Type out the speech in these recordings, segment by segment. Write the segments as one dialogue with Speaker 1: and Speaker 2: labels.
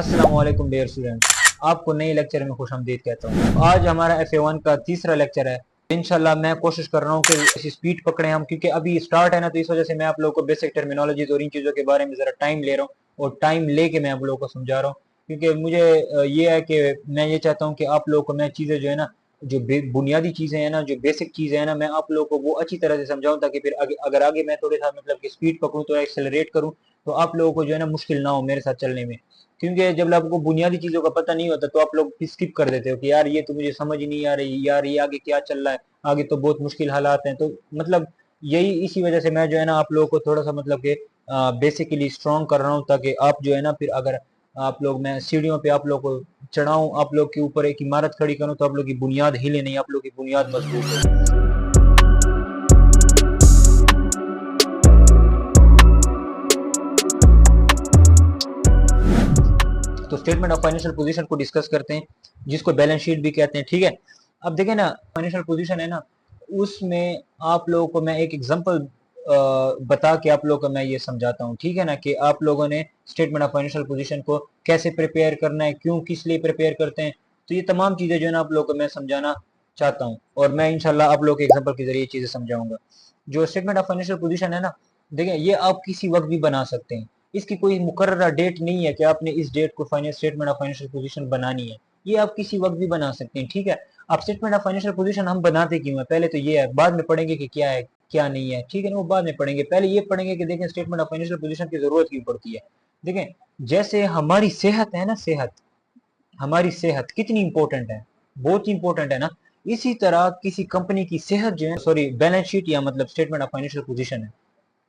Speaker 1: अस्सलाम वालेकुम dear student, आपको नए लेक्चर में खुशामदीद कहता हूँ। आज हमारा FA1 का तीसरा लेक्चर है। इंशाल्लाह मैं कोशिश कर रहा हूँ कि इसी स्पीड पकड़े हम, क्योंकि अभी स्टार्ट है ना, तो इस वजह से मैं आप लोगों को बेसिक टर्मिनोलॉजीज और इन चीज़ों के बारे में ज़रा टाइम ले रहा हूँ और टाइम लेके मैं आप लोगों को समझा रहा हूँ। क्योंकि मुझे ये है कि मैं ये चाहता हूँ कि आप लोगों को मैं चीज़ें जो है ना, जो बुनियादी चीज़ें हैं ना, जो बेसिक चीज़ें हैं ना, मैं आप लोगों को वो अच्छी तरह से समझाऊँ, ताकि फिर अगर आगे मैं थोड़े सा मतलब कि स्पीड पकड़ूँ, तो एक्सेलरेट करूँ, तो आप लोगों को जो है ना मुश्किल ना हो मेरे साथ चलने में। क्योंकि जब आपको बुनियादी चीजों का पता नहीं होता, तो आप लोग स्किप कर देते हो कि यार ये तो मुझे समझ ही नहीं आ रही, यार ये आगे क्या चल रहा है, आगे तो बहुत मुश्किल हालात हैं। तो मतलब यही इसी वजह से मैं जो है ना आप लोगों को थोड़ा सा मतलब कि बेसिकली स्ट्रॉन्ग कर रहा हूँ, ताकि आप जो है ना फिर अगर आप लोग मैं सीढ़ियों पे आप लोग को चढ़ाऊं, आप लोग के ऊपर एक इमारत खड़ी करूं, तो आप लोग की बुनियाद हिले नहीं, आप लोग की बुनियाद मजबूत हो। तो स्टेटमेंट ऑफ फाइनेंशियल पोजीशन को डिस्कस करते हैं, जिसको बैलेंस शीट भी कहते हैं। ठीक है, अब देखें ना, फाइनेंशियल पोजीशन है ना, उसमें आप लोगों को मैं एक एग्जांपल बता के आप लोगों को मैं ये समझाता हूँ। ठीक है ना, कि आप लोगों ने स्टेटमेंट ऑफ फाइनेंशियल पोजीशन को कैसे प्रिपेयर करना है, क्यों किस लिए प्रिपेयर करते हैं, तो ये तमाम चीजें जो है ना आप लोगों को मैं समझाना चाहता हूँ, और मैं इंशाल्लाह आप लोगों के एग्जाम्पल के जरिए चीजें समझाऊंगा। जो स्टेटमेंट ऑफ फाइनेंशियल पोजीशन है ना, देखें ये आप किसी वक्त भी बना सकते हैं। इसकी कोई मुकर्ररा डेट नहीं है कि आपने इस डेट को finance statement of financial position बनानी है। ये आप किसी वक्त भी बना सकते हैं। ठीक है, अब स्टेटमेंट ऑफ फाइनेंशियल पोजीशन हम बनाते क्यों है, पहले तो ये है, बाद में पढ़ेंगे कि क्या है क्या नहीं है। ठीक है ना, वो बाद में पढ़ेंगे, पहले ये पढ़ेंगे कि देखें स्टेटमेंट ऑफ फाइनेंशियल पोजीशन की जरूरत क्यों पड़ती है। देखें, जैसे हमारी सेहत है ना, सेहत, हमारी सेहत कितनी इंपॉर्टेंट है, बहुत ही इंपॉर्टेंट है ना। इसी तरह किसी कंपनी की सेहत जो है, सॉरी बैलेंस शीट या मतलब स्टेटमेंट ऑफ फाइनेंशियल पोजीशन है।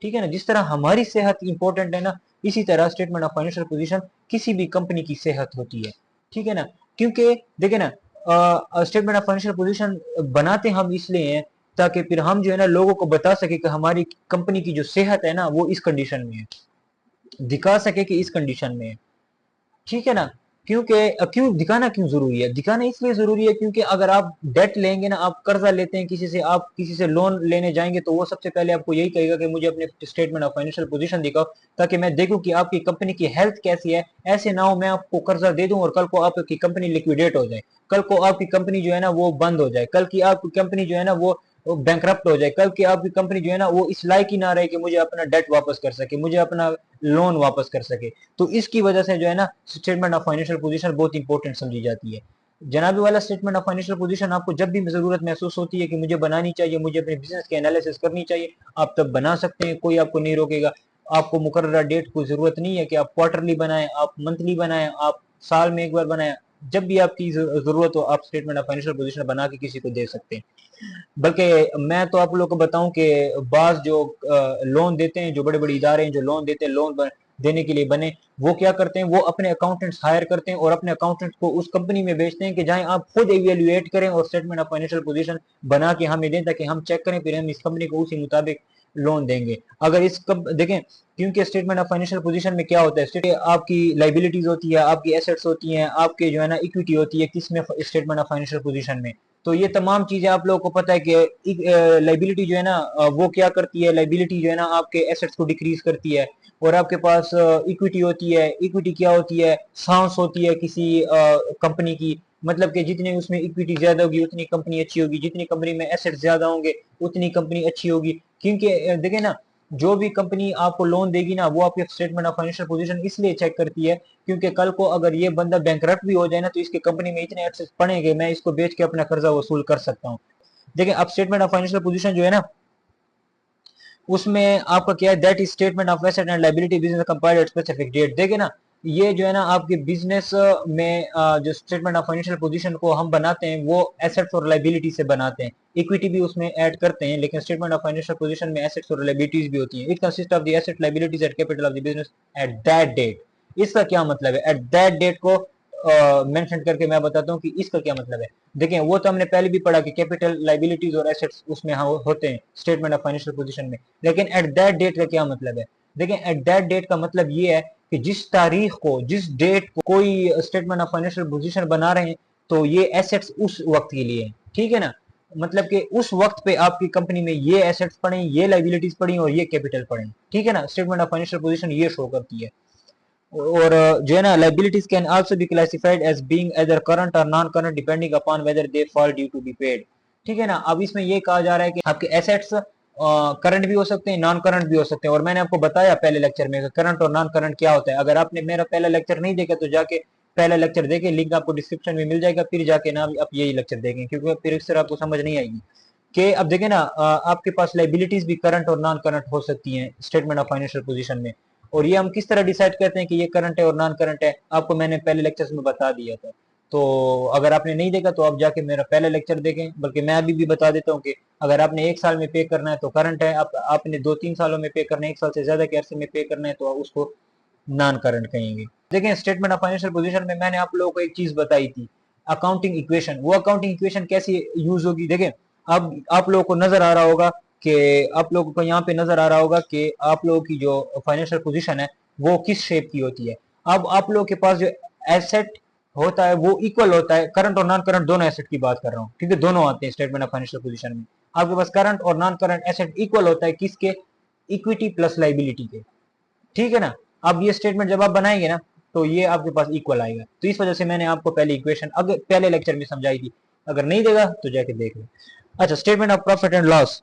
Speaker 1: ठीक है ना, जिस तरह हमारी सेहत इंपॉर्टेंट है ना, इसी तरह स्टेटमेंट ऑफ फाइनेंशियल पोजीशन किसी भी कंपनी की सेहत होती है। ठीक है ना, क्योंकि देखिए ना, स्टेटमेंट ऑफ फाइनेंशियल पोजीशन बनाते हम इसलिए हैं ताकि फिर हम जो है ना लोगों को बता सके कि हमारी कंपनी की जो सेहत है ना वो इस कंडीशन में है, दिखा सके कि इस कंडीशन में है। ठीक है ना, क्योंकि क्यों दिखाना क्यों जरूरी है, दिखाना इसलिए जरूरी है क्योंकि अगर आप डेट लेंगे ना, आप कर्जा लेते हैं किसी से, आप किसी से लोन लेने जाएंगे, तो वो सबसे पहले आपको यही कहेगा कि मुझे अपने स्टेटमेंट ऑफ फाइनेंशियल पोजीशन दिखाओ, ताकि मैं देखूं कि आपकी कंपनी की हेल्थ कैसी है। ऐसे ना हो मैं आपको कर्जा दे दूं और कल को आपकी कंपनी लिक्विडेट हो जाए, कल को आपकी कंपनी जो है ना वो बंद हो जाए, कल की आपकी कंपनी जो है ना वो बैंकरप्ट हो जाए, कल की आपकी कंपनी जो है ना वो इस लायक ही ना रहे कि मुझे अपना डेट वापस कर सके, मुझे अपना लोन वापस कर सके। तो इसकी वजह से जो है ना स्टेटमेंट ऑफ फाइनेंशियल पोजीशन बहुत इंपॉर्टेंट समझी जाती है। जनाबी वाला स्टेटमेंट ऑफ फाइनेंशियल पोजीशन आपको जब भी जरूरत महसूस होती है कि मुझे बनानी चाहिए, मुझे अपने बिजनेस की एनालिसिस करनी चाहिए, आप तब बना सकते हैं, कोई आपको नहीं रोकेगा। आपको मुकर्ररा डेट को जरूरत नहीं है कि आप क्वार्टरली बनाएं, आप मंथली बनाएं, आप साल में एक बार बनाएं। जब भी आपकी जरूरत हो आप स्टेटमेंट ऑफ फाइनेंशियल पोजीशन बना के किसी को दे सकते हैं। बल्कि मैं तो आप लोगों को बताऊं कि बाज जो लोन देते हैं, जो बड़े बड़े इदारे हैं जो लोन देते हैं, लोन देने के लिए बने, वो क्या करते हैं, वो अपने अकाउंटेंट्स हायर करते हैं और अपने अकाउंटेंट्स को उस कंपनी में भेजते हैं कि जहां आप खुद इवेल्युएट करें और स्टेटमेंट ऑफ फाइनेंशियल पोजीशन बना के हमें दें, ताकि हम चेक करें, फिर हम इस कंपनी को उसी मुताबिक लोन देंगे। अगर इस देखें, क्योंकि स्टेटमेंट ऑफ फाइनेंशियल पोजीशन में क्या होता है, आपकी लाइबिलिटीज होती है, आपकी एसेट्स होती हैं, आपके जो है ना इक्विटी होती है, किसमें, स्टेटमेंट ऑफ फाइनेंशियल पोजीशन में। तो ये तमाम चीजें आप लोगों को पता है कि लाइबिलिटी जो है ना वो क्या करती है, लाइबिलिटी जो है ना आपके एसेट्स को डिक्रीज करती है, और आपके पास इक्विटी होती है। इक्विटी क्या होती है, सांस होती है किसी कंपनी की, मतलब कि जितनी उसमें इक्विटी ज्यादा होगी उतनी कंपनी अच्छी होगी, जितनी कंपनी में एसेट ज्यादा होंगे उतनी कंपनी अच्छी होगी। क्योंकि देखिए ना, जो भी कंपनी आपको लोन देगी ना, वो आपके स्टेटमेंट ऑफ फाइनेंशियल पोजीशन इसलिए चेक करती है क्योंकि कल को अगर ये बंदा बैंकरप्ट भी हो जाए ना, तो इसकी कंपनी में इतने एसेट्स पड़ेंगे, मैं इसको बेच के अपना कर्जा वसूल कर सकता हूँ। देखिए, अब स्टेटमेंट ऑफ फाइनेंशियल पोजीशन जो है ना, उसमें आपका क्या है, that is statement of asset and liability business compiled at specific date. देखिए ना, ये जो है ना आपके बिजनेस में जो स्टेटमेंट ऑफ फाइनेंशियल पोजीशन को हम बनाते हैं वो एसेट्स और लायबिलिटी से बनाते हैं, इक्विटी भी उसमें ऐड करते हैं, लेकिन स्टेटमेंट ऑफ फाइनेंशियल पोजीशन में एसेट्स और लायबिलिटीज भी होती हैं। It consist of the asset liabilities at capital of the business at that date. इसका क्या मतलब है, एट दैट डेट को मेंशन करके मैं बताता हूँ कि इसका क्या मतलब है। देखें, वो तो हमने पहले भी पढ़ा कि कैपिटल लाइबिलिटीज और एसेट्स उसमें होते हैं स्टेटमेंट ऑफ फाइनेंशियल पोजीशन में, लेकिन एट दैट डेट का क्या मतलब है। देखें, एट दैट डेट का मतलब ये है कि जिस तारीख को, जिस डेट को कोई स्टेटमेंट ऑफ फाइनेंशियल पोजीशन बना रहे हैं, तो ये एसेट्स उस वक्त के लिए है। ठीक है ना, मतलब कि उस वक्त पे आपकी कंपनी में ये एसेट्स पड़े, ये लाइबिलिटीज पड़ी और ये कैपिटल पड़े। ठीक है ना, स्टेटमेंट ऑफ फाइनेंशियल पोजीशन ये शो करती है। और जो है ना liabilities can also be classified as being either current और non current depending upon whether they fall due to be paid. ठीक है ना। अब इसमें ये कहा जा रहा है कि आपके एसेट्स करंट भी हो सकते हैं, नॉन करंट भी हो सकते हैं। और मैंने आपको बताया पहले लेक्चर में करंट और नॉन करंट क्या होता है। अगर आपने मेरा पहला लेक्चर नहीं देखा तो जाके पहला लेक्चर देखें, लिंक आपको डिस्क्रिप्शन में मिल जाएगा, फिर जाके ना आप यही लेक्चर देखें, क्योंकि फिर इस तरह आपको समझ नहीं आएगी कि अब देखें ना आपके पास लाइबिलिटीज भी करंट और नॉन करंट हो सकती हैं स्टेटमेंट ऑफ फाइनेंशियल पोजीशन में। और ये हम किस तरह डिसाइड करते हैं कि ये करंट है और नॉन करंट है, आपको मैंने पहले लेक्चर्स में बता दिया था। तो अगर आपने नहीं देखा तो आप जाके मेरा पहला लेक्चर देखें। बल्कि मैं अभी भी बता देता हूँ कि अगर आपने एक साल में पे करना है तो करंट है, आपने 2-3 सालों में पे करना है, एक साल से ज्यादा के अरसे में पे करना है तो उसको नॉन करंट कहेंगे। देखें स्टेटमेंट ऑफ फाइनेंशियल पोजीशन में मैंने आप लोगों को एक चीज बताई थी, अकाउंटिंग इक्वेशन। वो अकाउंटिंग इक्वेशन कैसी यूज होगी, देखें अब आप लोगों को नजर आ रहा होगा कि आप लोगों को यहाँ पे नजर आ रहा होगा कि आप लोगों की जो फाइनेंशियल पोजीशन है वो किस शेप की होती है। अब आप लोगों के पास जो एसेट होता है वो इक्वल होता है, करंट और नॉन करंट दोनों एसेट की बात कर रहा हूँ, क्योंकि दोनों आते हैं स्टेटमेंट ऑफ फाइनेंशियल पोजीशन में। आपके पास करंट और नॉन करंट एसेट इक्वल होता है किसके, इक्विटी प्लस लाइबिलिटी के। ठीक है ना। अब ये स्टेटमेंट जब आप बनाएंगे ना तो ये आपके पास इक्वल आएगा। तो इस वजह से मैंने आपको पहले इक्वेशन अगर पहले लेक्चर में समझाई थी, अगर नहीं देगा तो जाके देख लो। अच्छा, statement of profit and loss.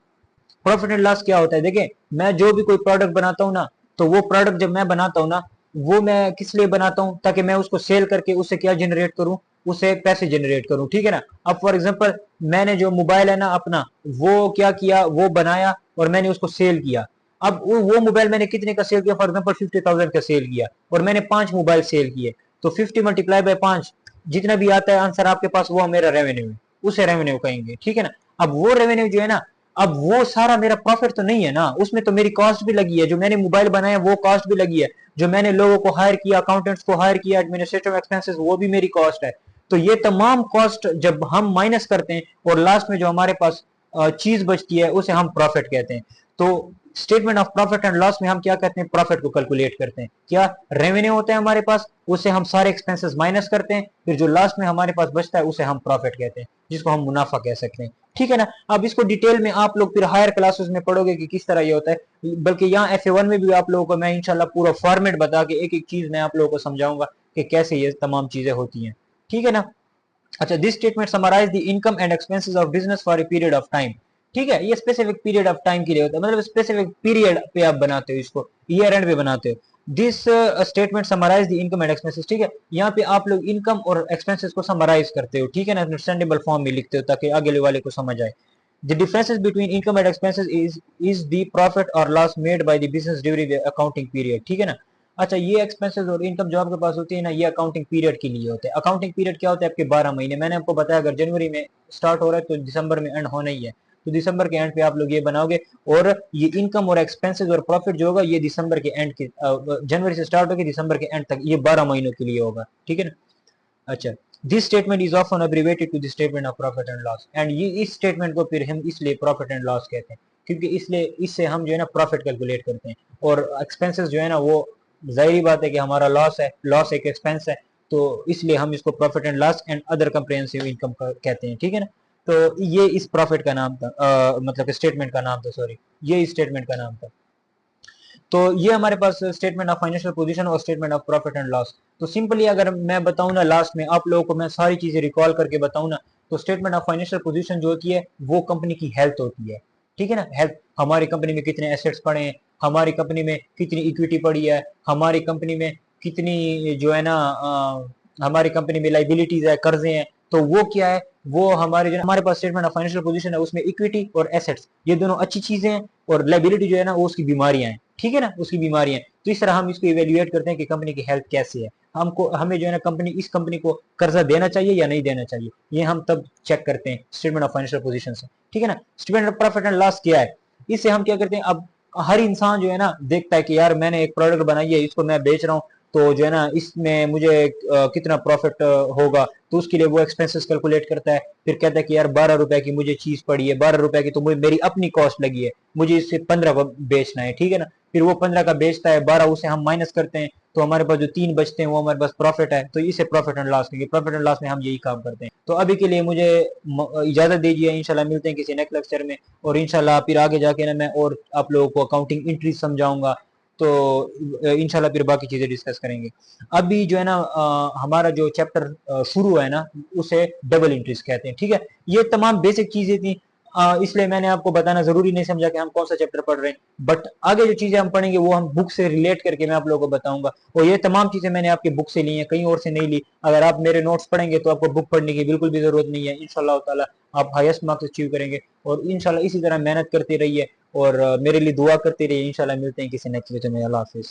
Speaker 1: Profit and loss क्या होता है, देखिए मैं जो भी कोई प्रोडक्ट बनाता हूँ ना, तो वो प्रोडक्ट जब मैं बनाता हूँ ना, वो मैं किस लिए बनाता हूँ, ताकि मैं उसको सेल करके उससे क्या जनरेट करूँ, उससे पैसे जनरेट करूँ। ठीक है ना। अब फॉर एग्जांपल मैंने जो मोबाइल है ना अपना, वो क्या किया, वो बनाया और मैंने उसको सेल किया। अब वो मोबाइल मैंने कितने का सेल किया, फॉर एग्जांपल 50,000 का सेल किया, और मैंने 5 मोबाइल सेल किए, तो 50 मल्टीप्लाई बाय 5 जितना भी आता है आंसर आपके पास, वो मेरा रेवेन्यू है, उसे रेवेन्यू कहेंगे। ठीक है ना। अब वो रेवेन्यू जो है ना, अब वो सारा मेरा प्रॉफिट तो नहीं है ना, उसमें तो मेरी कॉस्ट भी लगी है, जो मैंने मोबाइल बनाया वो कॉस्ट भी लगी है, जो मैंने लोगों को हायर किया, अकाउंटेंट्स को हायर किया, एडमिनिस्ट्रेटिव एक्सपेंसेस वो भी मेरी कॉस्ट है। तो ये तमाम कॉस्ट जब हम माइनस करते हैं और लास्ट में जो हमारे पास चीज बचती है उसे हम प्रॉफिट कहते हैं। तो statement of profit and loss में हम क्या करते हैं, प्रॉफिट को कैलकुलेट करते हैं। क्या रेवेन्यू होता है हमारे पास, उससे हम सारे एक्सपेंसेस माइनस करते हैं, फिर जो लास्ट में हमारे पास बचता है उसे हम प्रॉफिट कहते हैं, जिसको हम मुनाफा कह सकते हैं। ठीक है ना। अब इसको डिटेल में आप लोग फिर हायर क्लासेस में पढ़ोगे कि किस तरह ये होता है। बल्कि यहाँ FA1 में भी आप लोगों को मैं इंशाल्लाह पूरा फॉर्मेट बता के एक एक चीज मैं आप लोगों को समझाऊंगा कि कैसे ये तमाम चीजें होती हैं। ठीक है ना। अच्छा, this statement summarise the income and expenses of business for a period of time. ठीक है, ये स्पेसिफिक पीरियड ऑफ टाइम के लिए होता है, मतलब स्पेसिफिक पीरियड पे आप बनाते हो इसको, ईयर एंड पे बनाते हो। This statement summarise the income and expenses. ठीक है, यहाँ पे आप लोग इनकम और एक्सपेंसेस को समराइज करते हो। ठीक है ना, अंडरस्टैंडेबल फॉर्म में लिखते हो ताकि आगे वाले को समझ आए। The differences between income and expenses is the profit or loss made by the business during the accounting period। ठीक है ना। अच्छा, ये एक्सपेंसेस और इनकम जो आपके पास होती है ना, ये अकाउंटिंग पीरियड के लिए होते हैं। अकाउंटिंग पीरियड क्या होता है, आपके 12 महीने। मैंने आपको बताया अगर जनवरी में स्टार्ट हो रहा है तो दिसंबर में एंड होना ही है, तो दिसंबर के एंड पे आप लोग ये बनाओगे। और ये इनकम और एक्सपेंसेस और प्रॉफिट जो होगा ये दिसंबर के एंड के जनवरी से स्टार्ट होकर दिसंबर के एंड तक, ये 12 महीनों के लिए होगा। ठीक है ना। अच्छा, this statement is often abbreviated to the statement of profit and loss. And ये इस स्टेटमेंट को फिर हम इसलिए प्रॉफिट एंड लॉस कहते हैं क्योंकि इसलिए इससे हम जो है ना प्रॉफिट कैलकुलेट करते हैं, और एक्सपेंसेस जो है ना वो जाहिर बात है कि हमारा लॉस है, लॉस एक एक्सपेंस है, तो इसलिए हम इसको profit and loss and other comprehensive income कहते हैं। ठीक है ना। तो ये इस प्रॉफिट का नाम था, मतलब स्टेटमेंट का नाम था, सॉरी, ये इस स्टेटमेंट का नाम था। तो ये हमारे पास स्टेटमेंट ऑफ फाइनेंशियल पोजीशन और statement of profit and loss. तो सिंपली अगर मैं बताऊं ना, लास्ट में आप लोगों को मैं सारी चीजें रिकॉल करके बताऊं ना, तो स्टेटमेंट ऑफ फाइनेंशियल पोजीशन जो होती है वो कंपनी की हेल्थ होती है। ठीक है ना। हेल्थ, हमारी कंपनी में कितने एसेट्स पड़े हैं, हमारी कंपनी में कितनी इक्विटी पड़ी है, हमारी कंपनी में कितनी जो है ना हमारी कंपनी में लाइबिलिटीज है, कर्जे हैं, तो वो क्या है, वो हमारे जो हमारे पास स्टेटमेंट ऑफ फाइनेंशियल पोजीशन है उसमें इक्विटी और एसेट्स ये दोनों अच्छी चीजें हैं, और लाइबिलिटी जो है ना वो उसकी बीमारियां हैं। ठीक है ना, उसकी बीमारियां। तो इस तरह हम इसको इवेल्युएट करते हैं कि कंपनी की हेल्थ कैसी है, हमको हमें जो है ना कंपनी इस कंपनी को कर्जा देना चाहिए या नहीं देना चाहिए, ये हम तब चेक करते हैं स्टेटमेंट ऑफ फाइनेंशियल पोजीशन से। ठीक है ना। Statement of profit and loss क्या है, इससे हम क्या करते हैं, अब हर इंसान जो है ना देखता है कि यार मैंने एक प्रोडक्ट बनाई है, इसको मैं बेच रहा हूँ, तो जो है ना इसमें मुझे कितना प्रॉफिट होगा, तो उसके लिए वो एक्सपेंसेस कैलकुलेट करता है, फिर कहता है कि यार 12 रुपए की मुझे चीज पड़ी है, 12 रुपए की तो मेरी अपनी कॉस्ट लगी है, मुझे इससे 15 को बेचना है। ठीक है ना। फिर वो 15 का बेचता है, 12 उसे हम माइनस करते हैं, तो हमारे पास जो 3 बचते हैं वो हमारे पास प्रॉफिट है, तो इसे प्रॉफिट एंड लॉस कहेंगे। प्रॉफिट एंड लॉस में हम यही काम करते हैं। तो अभी के लिए मुझे इजाजत दीजिए, इंशाल्लाह मिलते हैं किसी नेक्स्ट लेक्चर में, और इंशाल्लाह फिर आगे जाके ना मैं और आप लोगों को अकाउंटिंग एंट्री समझाऊंगा, तो इंशाल्लाह फिर बाकी चीजें डिस्कस करेंगे। अभी जो है ना हमारा जो चैप्टर शुरू है ना उसे डबल इंट्रीज कहते हैं, ठीक है। ये तमाम बेसिक चीजें थी, इसलिए मैंने आपको बताना जरूरी नहीं समझा कि हम कौन सा चैप्टर पढ़ रहे हैं, बट आगे जो चीजें हम पढ़ेंगे वो हम बुक से रिलेट करके मैं आप लोगों को बताऊंगा। और ये तमाम चीजें मैंने आपकी बुक से ली हैं, कहीं और से नहीं ली। अगर आप मेरे नोट्स पढ़ेंगे तो आपको बुक पढ़ने की बिल्कुल भी जरूरत नहीं है। इंशाल्लाह ताला आप हाईएस्ट मार्क्स अचीव करेंगे, और इंशाल्लाह इसी तरह मेहनत करते रहिए और मेरे लिए दुआ करते रहिए। इंशाल्लाह मिलते हैं किसी नेक्स्ट वीडियो में। अल्लाह हाफिज।